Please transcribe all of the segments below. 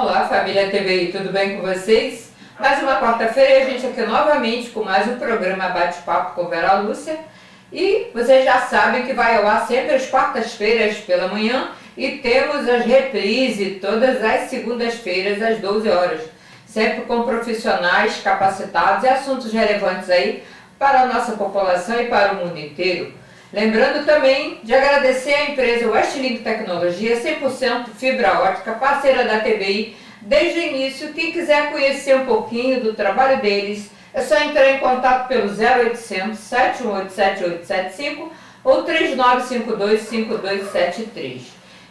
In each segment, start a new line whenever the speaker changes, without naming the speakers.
Olá, família TVI, tudo bem com vocês? Mais uma quarta-feira e a gente aqui novamente com mais um programa Bate-Papo com Vera Lúcia. E vocês já sabem que vai ao ar sempre às quartas-feiras pela manhã e temos as reprises todas as segundas-feiras às 12 horas. Sempre com profissionais capacitados e assuntos relevantes aí para a nossa população e para o mundo inteiro. Lembrando também de agradecer à empresa Westlink Tecnologia, 100% fibra ótica, parceira da TVI desde o início. Quem quiser conhecer um pouquinho do trabalho deles, é só entrar em contato pelo 0800 718 7875 ou 3952 5273.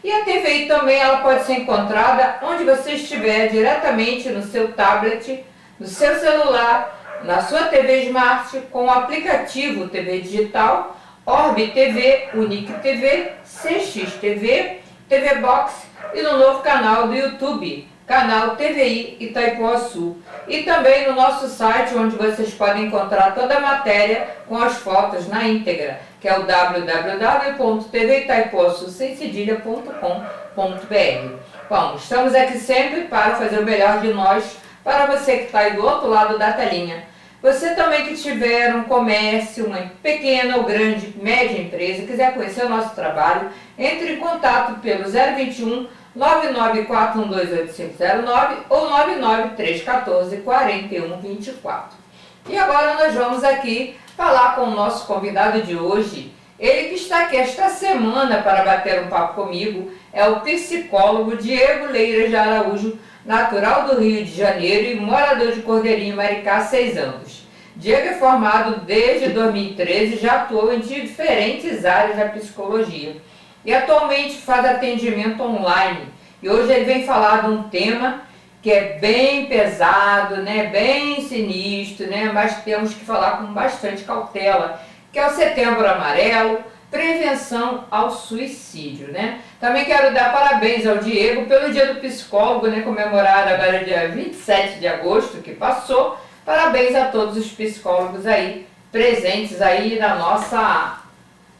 E a TVI também ela pode ser encontrada onde você estiver, diretamente no seu tablet, no seu celular, na sua TV Smart, com o aplicativo TV Digital, Orbe TV, Unique TV, CX TV, TV Box e no novo canal do YouTube, canal TVI Itaipuaçu. E também no nosso site, onde vocês podem encontrar toda a matéria com as fotos na íntegra, que é o www.tvitaipuaçu.com.br. Bom, estamos aqui sempre para fazer o melhor de nós, para você que está aí do outro lado da telinha. Você também que tiver um comércio, uma pequena ou grande, média empresa, quiser conhecer o nosso trabalho, entre em contato pelo 021 994128509 ou 99314 4124. E agora nós vamos aqui falar com o nosso convidado de hoje. Ele que está aqui esta semana para bater um papo comigo é o psicólogo Diego Leira de Araújo, natural do Rio de Janeiro e morador de Cordeirinho, Maricá, há 6 anos. Diego é formado desde 2013 e já atuou em diferentes áreas da psicologia. E atualmente faz atendimento online. E hoje ele vem falar de um tema que é bem pesado, né, bem sinistro, né, mas temos que falar com bastante cautela, que é o Setembro Amarelo, prevenção ao suicídio, né? Também quero dar parabéns ao Diego pelo Dia do Psicólogo, né, comemorado agora dia 27 de agosto, que passou. Parabéns a todos os psicólogos aí, presentes aí na nossa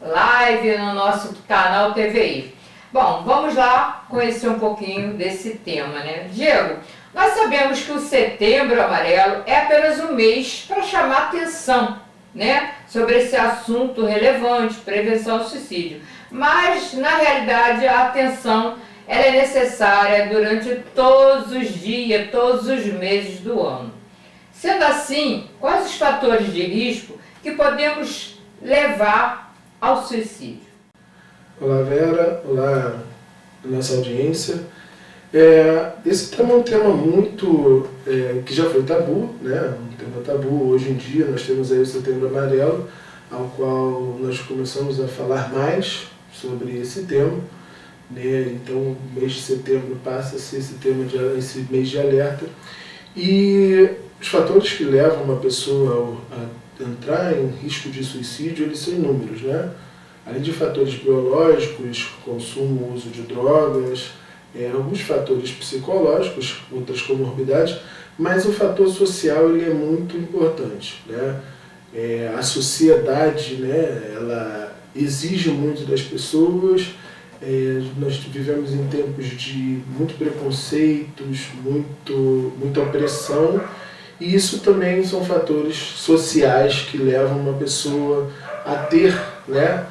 live, no nosso canal TVI. Bom, vamos lá conhecer um pouquinho desse tema, né? Diego, nós sabemos que o Setembro Amarelo é apenas um mês para chamar atenção, né, sobre esse assunto relevante, prevenção ao suicídio. Mas, na realidade, a atenção ela é necessária durante todos os dias, todos os meses do ano. Sendo assim, quais os fatores de risco que podemos levar ao suicídio?
Olá, Vera. Olá, nossa audiência. Esse tema é um tema muito que já foi tabu, né? Um tema tabu. Hoje em dia nós temos aí o Setembro Amarelo, ao qual nós começamos a falar mais sobre esse tema, né? Então o mês de setembro passa a ser esse mês de alerta. E os fatores que levam uma pessoa a entrar em risco de suicídio, eles são inúmeros, né? Além de fatores biológicos, consumo, uso de drogas, alguns fatores psicológicos, outras comorbidades, mas o fator social ele é muito importante, né? A sociedade, né, ela exige muito das pessoas. Nós vivemos em tempos de muito preconceitos, muita opressão, e isso também são fatores sociais que levam uma pessoa a ter, né,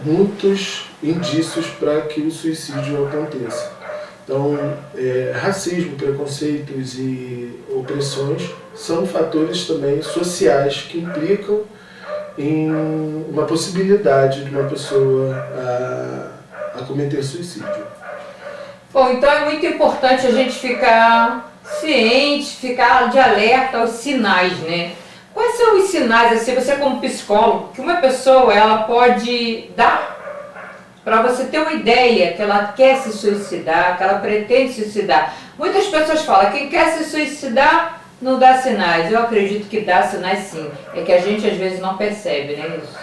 muitos indícios para que o suicídio aconteça. Então, racismo, preconceitos e opressões são fatores também sociais que implicam em uma possibilidade de uma pessoa a cometer suicídio.
Bom, então é muito importante a gente ficar ciente, ficar de alerta aos sinais, né? Quais são os sinais, assim, você como psicólogo, que uma pessoa ela pode dar para você ter uma ideia que ela quer se suicidar, que ela pretende se suicidar? Muitas pessoas falam, quem quer se suicidar não dá sinais. Eu acredito que dá sinais sim, é que a gente às vezes não percebe, né, isso?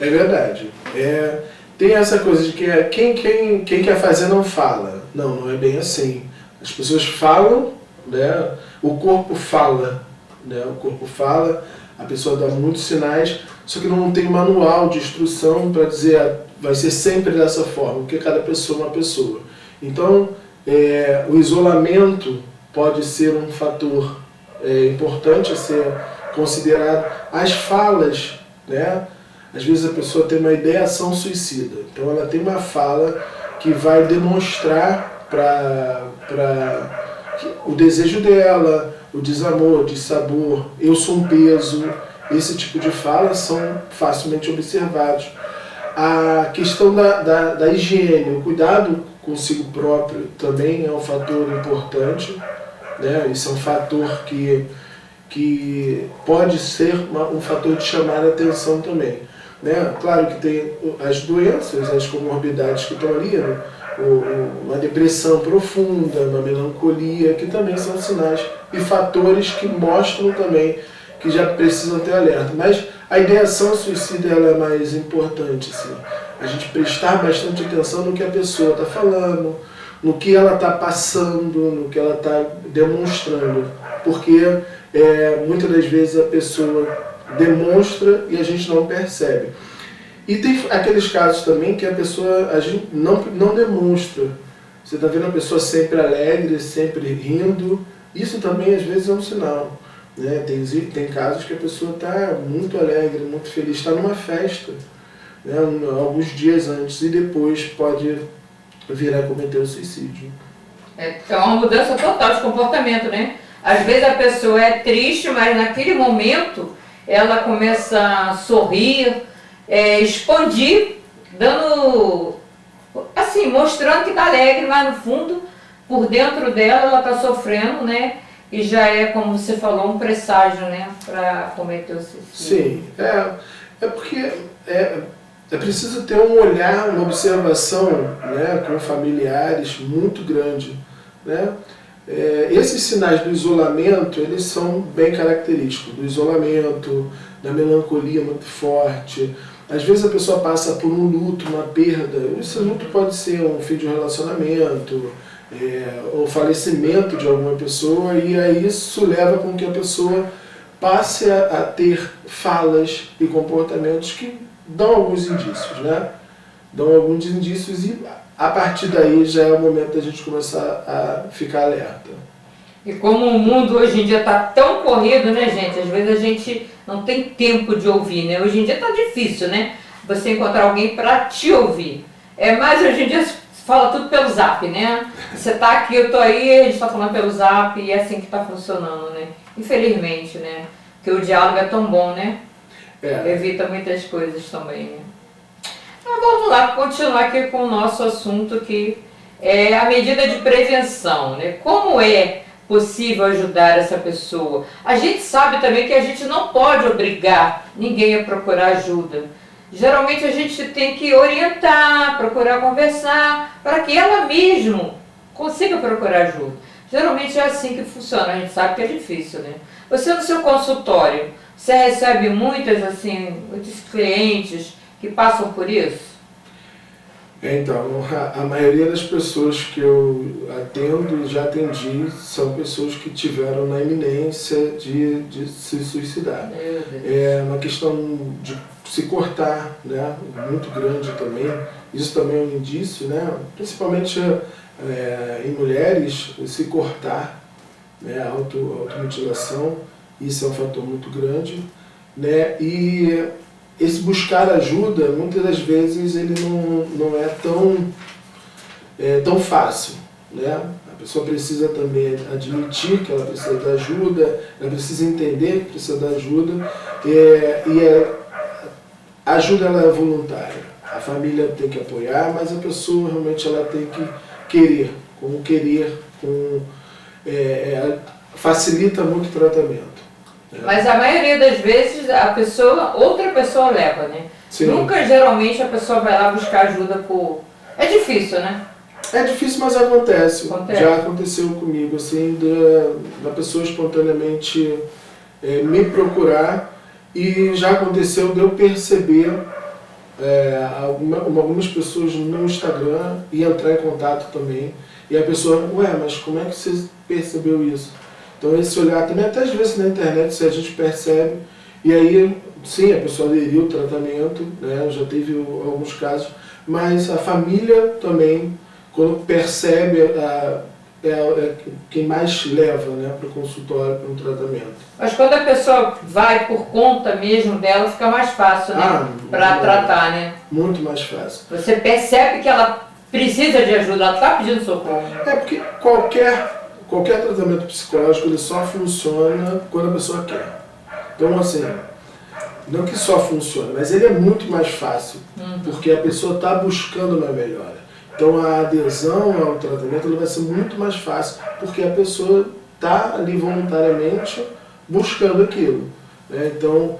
É verdade. Tem essa coisa de que quem quer fazer não fala. Não, não é bem assim. As pessoas falam, né? O corpo fala, né? O corpo fala, a pessoa dá muitos sinais, só que não tem manual de instrução para dizer vai ser sempre dessa forma, porque cada pessoa é uma pessoa. Então, O isolamento pode ser um fator importante a ser considerado. As falas, né? Às vezes a pessoa tem uma ideação suicida, então ela tem uma fala que vai demonstrar para o desejo dela, o desamor, o dissabor, eu sou um peso. Esse tipo de falas são facilmente observados. A questão da higiene, o cuidado consigo próprio também é um fator importante, né? Isso é um fator que pode ser um fator de chamar a atenção também, né? Claro que tem as doenças, as comorbidades que estão ali, né? Uma depressão profunda, uma melancolia, que também são sinais e fatores que mostram também que já precisam ter alerta. Mas a ideação suicida ela é mais importante, assim. A gente prestar bastante atenção no que a pessoa está falando, no que ela está passando, no que ela está demonstrando. Porque muitas das vezes a pessoa demonstra e a gente não percebe. E tem aqueles casos também que a pessoa a gente não demonstra. Você está vendo a pessoa sempre alegre, sempre rindo. Isso também às vezes é um sinal, né? Tem casos que a pessoa está muito alegre, muito feliz, está numa festa, né? Alguns dias antes e depois pode vir a cometer o suicídio.
É uma mudança total de comportamento, né? Às vezes a pessoa é triste, mas naquele momento ela começa a sorrir, expandir, dando, assim, mostrando que está alegre, mas no fundo, por dentro dela, ela está sofrendo, né? E já é, como você falou, um presságio, né? Para cometer o suicídio.
Sim, porque é preciso ter um olhar, uma observação, né, com familiares muito grande, né? Esses sinais do isolamento, eles são bem característicos, do isolamento, da melancolia muito forte. Às vezes a pessoa passa por um luto, uma perda. Esse luto pode ser um fim de um relacionamento, o falecimento de alguma pessoa, e aí isso leva com que a pessoa passe a ter falas e comportamentos que dão alguns indícios, né? Dão alguns indícios e a partir daí já é o momento da gente começar a ficar alerta.
E como o mundo hoje em dia está tão corrido, né, gente? Às vezes a gente não tem tempo de ouvir, né? Hoje em dia está difícil, né? Você encontrar alguém para te ouvir. Mas hoje em dia se fala tudo pelo zap, né? Você está aqui, eu estou aí, a gente está falando pelo zap e é assim que está funcionando, né? Infelizmente, né? Porque o diálogo é tão bom, né? Evita muitas coisas também, né? Mas vamos lá, continuar aqui com o nosso assunto, que é a medida de prevenção, né? Como é possível ajudar essa pessoa? A gente sabe também que a gente não pode obrigar ninguém a procurar ajuda. Geralmente a gente tem que orientar, procurar conversar, para que ela mesma consiga procurar ajuda. Geralmente é assim que funciona, a gente sabe que é difícil, né? Você no seu consultório, você recebe muitos clientes que passam por isso?
Então, a maioria das pessoas que eu atendo e já atendi são pessoas que tiveram na iminência de se suicidar. É uma questão de se cortar, né? Muito grande também. Isso também é um indício, né? Principalmente em mulheres, se cortar, né? Automutilação, isso é um fator muito grande, né? E esse buscar ajuda, muitas das vezes, ele não é tão fácil, né? A pessoa precisa também admitir que ela precisa de ajuda, ela precisa entender que precisa de ajuda, a ajuda ela é voluntária. A família tem que apoiar, mas a pessoa realmente ela tem que querer, facilita muito o tratamento.
Mas a maioria das vezes outra pessoa leva, né?
Sim.
Nunca, geralmente, a pessoa vai lá buscar ajuda por... É difícil, né?
É difícil, mas acontece. Já aconteceu comigo, assim, da pessoa espontaneamente me procurar, e já aconteceu de eu perceber algumas pessoas no Instagram e entrar em contato também. E a pessoa, mas como é que você percebeu isso? Então esse olhar também, até às vezes na internet, se a gente percebe, e aí sim, a pessoa aderiu ao tratamento, né? Já teve alguns casos, mas a família também quando percebe, quem mais leva, né, para o consultório, para um tratamento.
Mas quando a pessoa vai por conta mesmo dela, fica mais fácil, né? Para tratar, né?
Muito mais fácil.
Você percebe que ela precisa de ajuda, ela está pedindo socorro.
É porque qualquer tratamento psicológico ele só funciona quando a pessoa quer. Então, assim, não que só funcione, mas ele é muito mais fácil, porque a pessoa está buscando uma melhora. Então a adesão ao tratamento ele vai ser muito mais fácil, porque a pessoa está ali voluntariamente buscando aquilo, né? Então,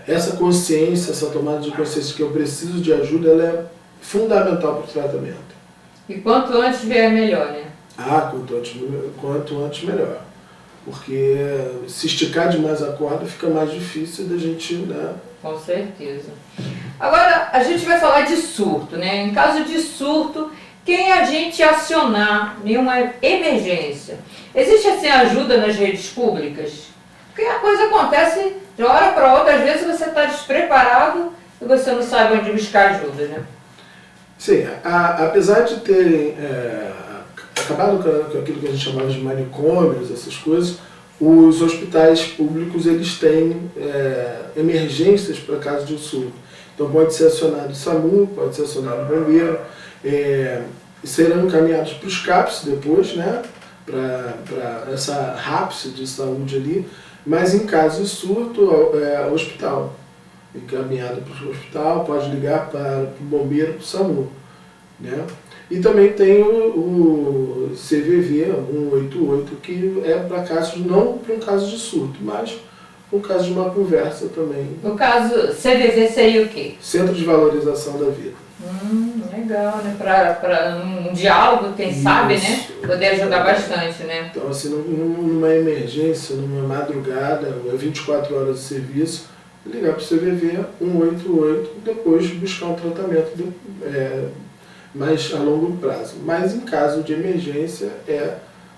essa consciência, essa tomada de consciência de que eu preciso de ajuda, ela é fundamental para o tratamento.
E quanto antes vier melhor, né?
Quanto antes melhor. Porque se esticar demais a corda fica mais difícil da gente, né?
Com certeza. Agora, a gente vai falar de surto, né? Em caso de surto, quem a gente acionar em uma emergência? Existe, assim, ajuda nas redes públicas? Porque a coisa acontece de uma hora para outra, às vezes você está despreparado e você não sabe onde buscar ajuda, né?
Sim, apesar de terem acabado com aquilo que a gente chamava de manicômios, essas coisas, os hospitais públicos eles têm emergências para caso de surto. Então pode ser acionado o SAMU, pode ser acionado o bombeiro, serão encaminhados para os CAPS depois, né, para essa RAPS de saúde ali, mas em caso de surto, o hospital. Encaminhado para o hospital, pode ligar para o bombeiro, para o SAMU, né? E também tem o CVV 188, que é para casos, não para um caso de surto, mas para um caso de uma conversa também.
No caso, CVV seria o quê?
Centro de Valorização da Vida.
Legal, né? Para um diálogo, quem sabe, né? Poder ajudar bastante, né?
Então, assim, numa emergência, numa madrugada, 24 horas de serviço, ligar para o CVV 188 e depois buscar um tratamento mais a longo prazo. Mas em caso de emergência,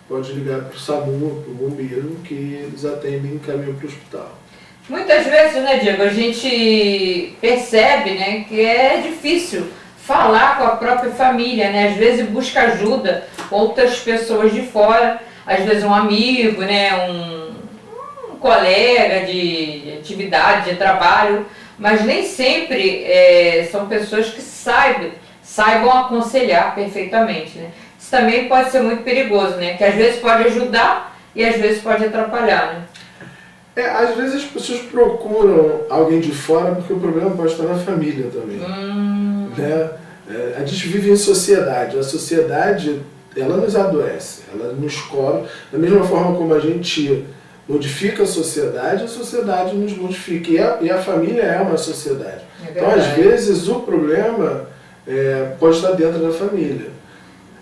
pode ligar para o SAMU, para o bombeiro, que eles atendem e encaminham para o hospital.
Muitas vezes, né, Diego, a gente percebe, né, que é difícil falar com a própria família, né? Às vezes busca ajuda com outras pessoas de fora, às vezes um amigo, né, um colega de atividade, de trabalho, mas nem sempre são pessoas que saibam aconselhar perfeitamente, né? Isso também pode ser muito perigoso, né? Que às vezes pode ajudar e às vezes pode atrapalhar, né?
Às vezes as pessoas procuram alguém de fora porque o problema pode estar na família também. Né? A gente vive em sociedade, a sociedade ela nos adoece, ela nos cobre, da mesma forma como a gente modifica a sociedade nos modifica. E a família é uma sociedade. Então, às vezes, o problema pode estar dentro da família.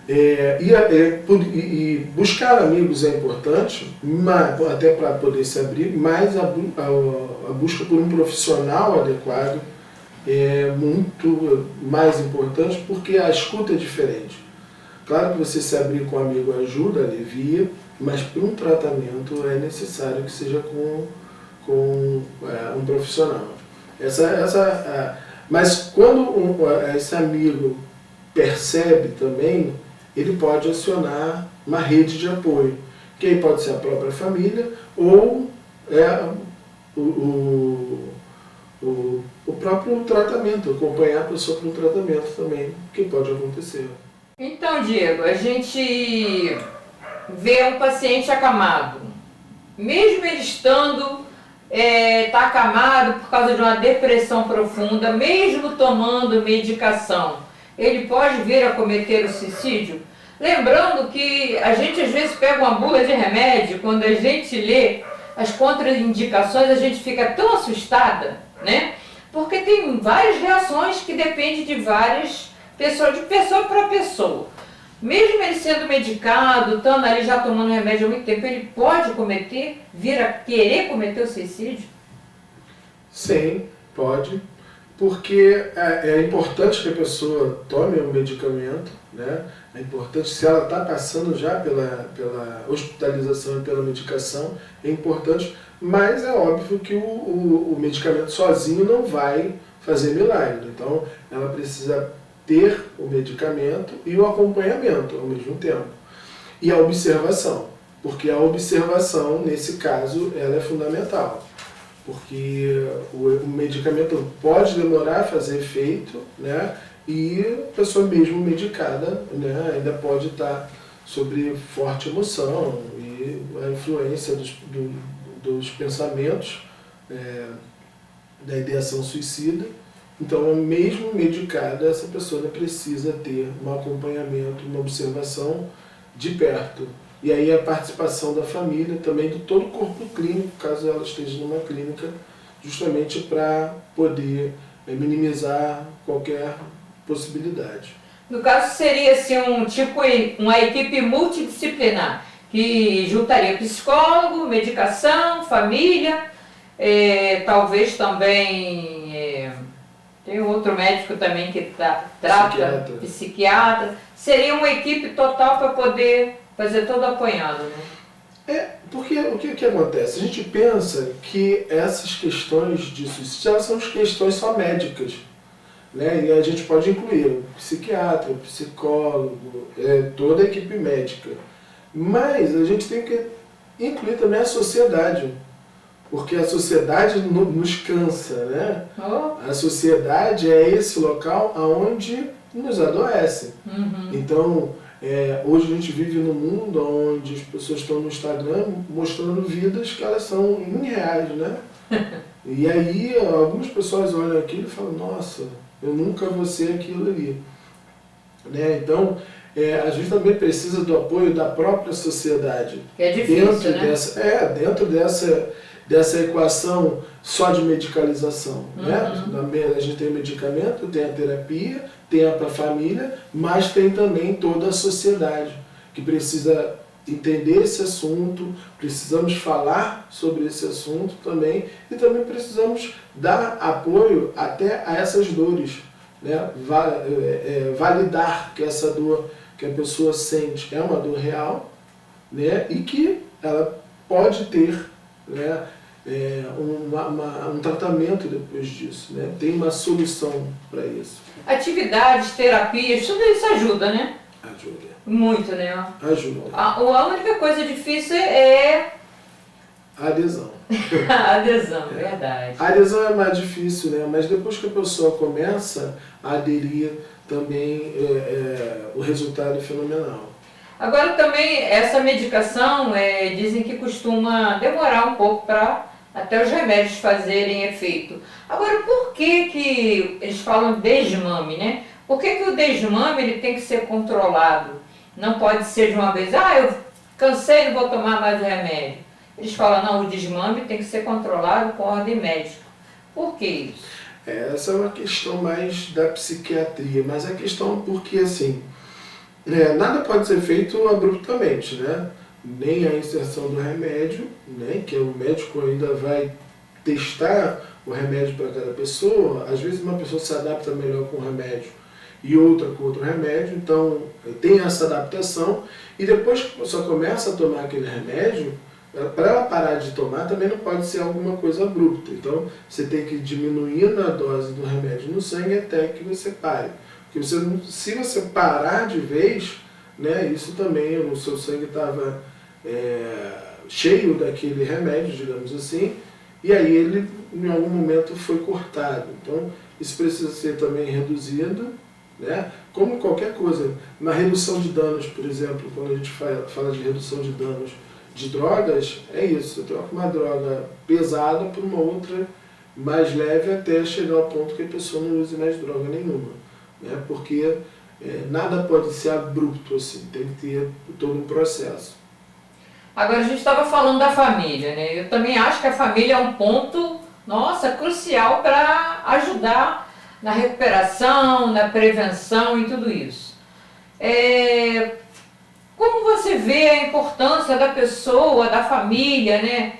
E buscar amigos é importante, até para poder se abrir, mas a busca por um profissional adequado é muito mais importante, porque a escuta é diferente. Claro que você se abrir com um amigo ajuda, alivia, mas para um tratamento é necessário que seja com um profissional. Mas quando esse amigo percebe também, ele pode acionar uma rede de apoio, que aí pode ser a própria família ou o próprio tratamento, acompanhar a pessoa para um tratamento também, que pode acontecer.
Então, Diego, a gente vê um paciente acamado, mesmo ele estando tá acamado por causa de uma depressão profunda, mesmo tomando medicação, ele pode vir a cometer o suicídio? Lembrando que a gente às vezes pega uma bula de remédio, quando a gente lê as contraindicações, a gente fica tão assustada, né? Porque tem várias reações que dependem de várias pessoas, de pessoa para pessoa. Mesmo ele sendo medicado, estando ali já tomando remédio há muito tempo, ele pode vir a querer cometer o suicídio?
Sim, pode. Porque é importante que a pessoa tome o medicamento, né? É importante, se ela está passando já pela hospitalização e pela medicação, é importante, mas é óbvio que o medicamento sozinho não vai fazer milagre. Então, ela precisa ter o medicamento e o acompanhamento ao mesmo tempo. E a observação, porque a observação, nesse caso, ela é fundamental. Porque o medicamento pode demorar a fazer efeito, né? E a pessoa mesmo medicada, né, ainda pode estar sobre forte emoção e a influência dos pensamentos, da ideação suicida. Então, mesmo medicada, essa pessoa precisa ter um acompanhamento, uma observação de perto. E aí a participação da família, também de todo o corpo clínico, caso ela esteja numa clínica, justamente para poder minimizar qualquer possibilidade.
No caso, seria assim, uma equipe multidisciplinar, que juntaria psicólogo, medicação, família, talvez também tem outro médico também que trata, psiquiatra. Seria uma equipe total para poder fazer todo apanhado, né?
Porque o que acontece? A gente pensa que essas questões de suicídio elas são questões só médicas, né? E a gente pode incluir o psiquiatra, o psicólogo, toda a equipe médica. Mas a gente tem que incluir também a sociedade, porque a sociedade nos cansa, né? A sociedade é esse local onde nos adoece. Então, hoje a gente vive num mundo onde as pessoas estão no Instagram mostrando vidas que elas são irreais, né? E aí algumas pessoas olham aquilo e falam, nossa, eu nunca vou ser aquilo ali. Né? Então, a gente também precisa do apoio da própria sociedade.
Que é difícil,
dentro dessa equação só de medicalização. Né? A gente tem o medicamento, tem a terapia, tem a família, mas tem também toda a sociedade que precisa entender esse assunto, precisamos falar sobre esse assunto também e também precisamos dar apoio até a essas dores, né? Validar que essa dor que a pessoa sente é uma dor real, né? E que ela pode ter, né, um tratamento depois disso, né? Tem uma solução para isso.
Atividades, terapias, tudo isso ajuda, né?
Ajuda.
Muito, né?
Ajuda.
A única coisa difícil é
a adesão.
A adesão, verdade.
A adesão é mais difícil, né? Mas depois que a pessoa começa a aderir, também o resultado é fenomenal.
Agora também essa medicação, dizem que costuma demorar um pouco para até os remédios fazerem efeito. Agora, por que eles falam desmame, né? Por que o desmame ele tem que ser controlado? Não pode ser de uma vez, eu cansei, não vou tomar mais o remédio. Eles falam, não, o desmame tem que ser controlado com ordem médica. Por que isso?
Essa é uma questão mais da psiquiatria, mas a questão porque, assim, nada pode ser feito abruptamente, né? Nem a inserção do remédio, né? Que o médico ainda vai testar o remédio para cada pessoa. Às vezes uma pessoa se adapta melhor com o remédio e outra com outro remédio, então tem essa adaptação. E depois que a pessoa começa a tomar aquele remédio, para ela parar de tomar também não pode ser alguma coisa abrupta. Então você tem que ir diminuindo a dose do remédio no sangue até que você pare. Porque se você parar de vez, né, isso também, o seu sangue estava cheio daquele remédio, digamos assim, e aí ele em algum momento foi cortado. Então isso precisa ser também reduzido, né? Como qualquer coisa. Na redução de danos, por exemplo, quando a gente fala de redução de danos de drogas, é isso, você troca uma droga pesada por uma outra mais leve até chegar ao ponto que a pessoa não use mais droga nenhuma, né? Porque nada pode ser abrupto assim, tem que ter todo um processo.
Agora a gente estava falando da família, né? Eu também acho que a família é um ponto, crucial para ajudar na recuperação, na prevenção e tudo isso. Como você vê a importância da pessoa, da família, né?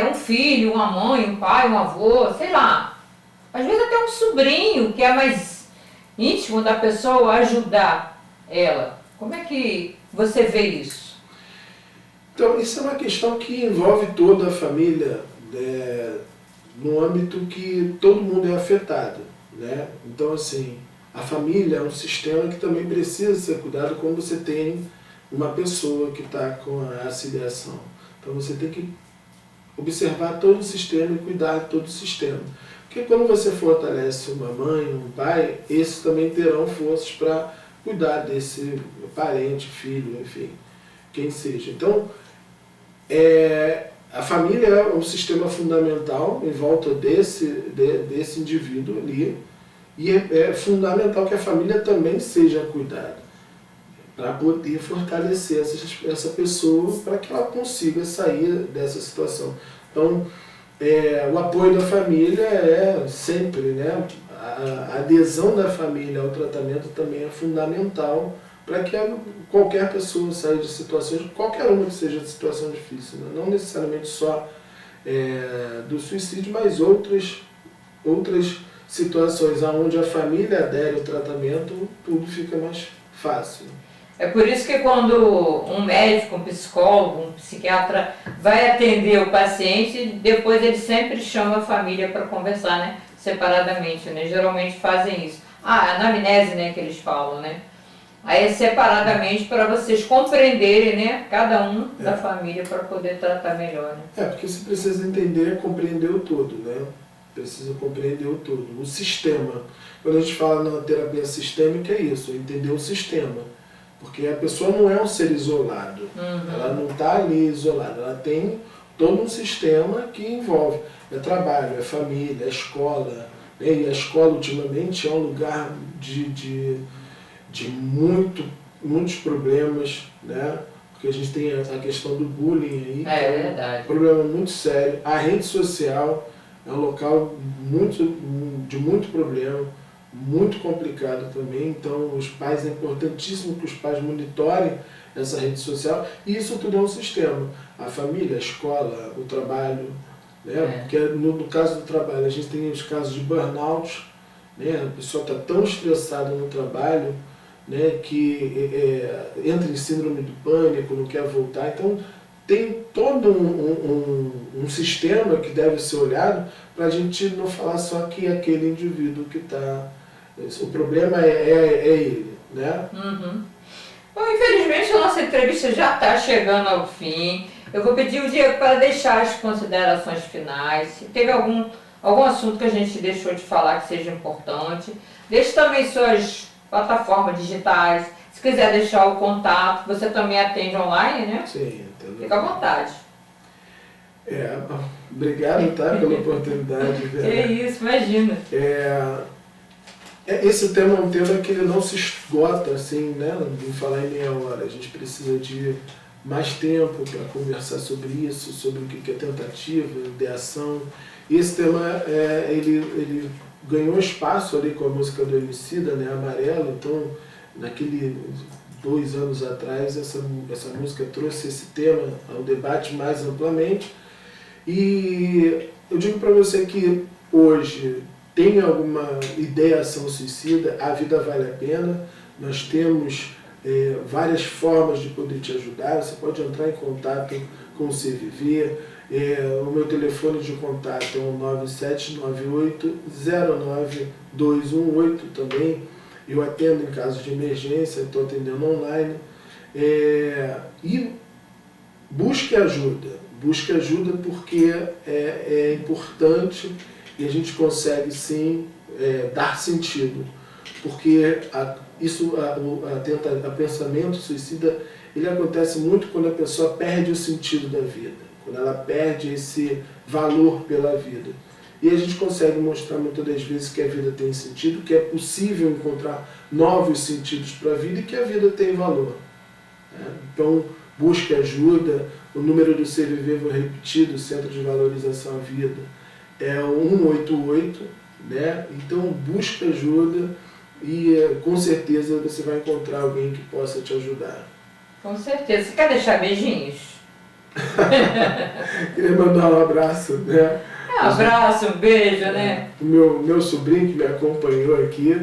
Um filho, uma mãe, um pai, um avô, sei lá. Às vezes até um sobrinho que é mais íntimo da pessoa ajudar ela. Como é que você vê isso?
Então, isso é uma questão que envolve toda a família, no âmbito que todo mundo é afetado, né? Então, assim, A família é um sistema que também precisa ser cuidado quando você tem uma pessoa que está com essa ideação. Então você tem que observar todo o sistema e cuidar de todo o sistema. Porque quando você fortalece uma mãe, um pai, esses também terão forças para cuidar desse parente, filho, enfim, quem seja. Então, a família é um sistema fundamental em volta desse indivíduo ali, e é fundamental que a família também seja cuidada, para poder fortalecer essa pessoa, para que ela consiga sair dessa situação. Então, o apoio da família é sempre, né? A adesão da família ao tratamento também é fundamental para que qualquer pessoa saia de situações, qualquer uma que seja de situação difícil, né? Não necessariamente só do suicídio, mas outras situações onde a família adere ao tratamento, tudo fica mais fácil.
É por isso que quando um médico, um psicólogo, um psiquiatra vai atender o paciente, depois ele sempre chama a família para conversar, né? Separadamente, né? Geralmente fazem isso. Anamnese, né, que eles falam, né? Aí é separadamente para vocês compreenderem, né, cada um da família para poder tratar melhor, né?
Porque você precisa entender, compreender o todo, né? Precisa compreender o todo. O sistema. Quando a gente fala na terapia sistêmica é isso, entender o sistema. Porque a pessoa não é um ser isolado. Ela não está ali isolada. Ela tem todo um sistema que envolve. É trabalho, é família, é escola. E a escola ultimamente é um lugar de muitos problemas, né? Porque a gente tem a questão do bullying aí, que é um problema muito sério. A rede social é um local de muito problema, muito complicado também. Então os pais, é importantíssimo que os pais monitorem essa rede social, e isso tudo é um sistema. A família, a escola, o trabalho, né? Porque no caso do trabalho a gente tem os casos de burnout, né? A pessoa está tão estressada no trabalho, né, que entra em síndrome do pânico, não quer voltar. Então tem todo um sistema que deve ser olhado para a gente não falar só que é aquele indivíduo que está... O problema é ele, né?
Bom, infelizmente a nossa entrevista já está chegando ao fim. Eu vou pedir o Diego para deixar as considerações finais. Se teve algum assunto que a gente deixou de falar que seja importante, deixe também suas plataformas digitais. Se quiser deixar o contato, você também atende online, né?
Sim, entendo.
Fica à vontade.
Obrigado, tá, pela oportunidade.
Que isso, imagina.
Esse tema é um tema que ele não se esgota assim, né? Em falar em meia hora. A gente precisa de mais tempo para conversar sobre isso, sobre o que é tentativa, ideação. E esse tema, ele ganhou espaço ali com a música do Emicida, né, Amarelo. Então, naquele 2 anos atrás, essa música trouxe esse tema ao debate mais amplamente. E eu digo para você que hoje tem alguma ideação suicida, a vida vale a pena. Nós temos várias formas de poder te ajudar. Você pode entrar em contato com o CVV. O meu telefone de contato é o 9798-09218 também. Eu atendo em caso de emergência, estou atendendo online. E busque ajuda porque é importante e a gente consegue sim dar sentido. Porque o pensamento suicida, ele acontece muito quando a pessoa perde o sentido da vida, quando ela perde esse valor pela vida. E a gente consegue mostrar muitas das vezes que a vida tem sentido, que é possível encontrar novos sentidos para a vida e que a vida tem valor. Então, busque ajuda. O número do CVV, vou repetir, do Centro de Valorização à Vida, é o 188, né? Então, busque ajuda e com certeza você vai encontrar alguém que possa te ajudar.
Com certeza. Você quer deixar beijinhos?
Queria mandar um abraço, né?
Um abraço, um beijo, né?
O meu sobrinho que me acompanhou aqui,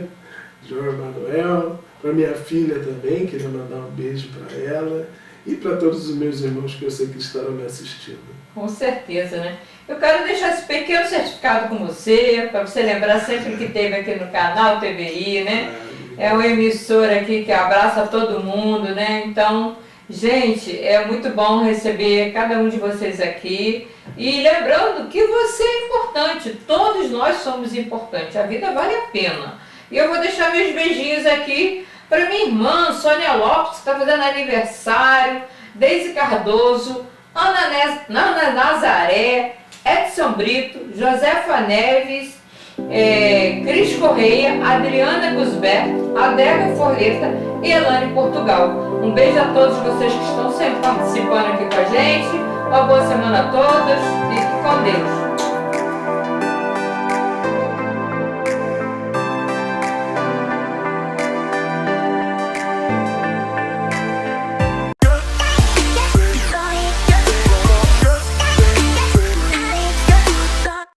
João Emanuel, para minha filha também, queria mandar um beijo para ela. e para todos os meus irmãos que eu sei que estarão me assistindo.
Com certeza, né? Eu quero deixar esse pequeno certificado com você, para você lembrar sempre que teve aqui no canal TVI, né? É uma emissora aqui que abraça todo mundo, né? Então, gente, é muito bom receber cada um de vocês aqui. E lembrando que você é importante, todos nós somos importantes, a vida vale a pena. E eu vou deixar meus beijinhos aqui para minha irmã Sônia Lopes, que está fazendo aniversário, Deise Cardoso, Ana Nazaré, Edson Brito, Josefa Neves, Cris Correia, Adriana Gusberto, Adega Forleta e Elane Portugal. Um beijo a todos vocês que estão sempre participando aqui com a gente. Uma boa semana a todos e com Deus.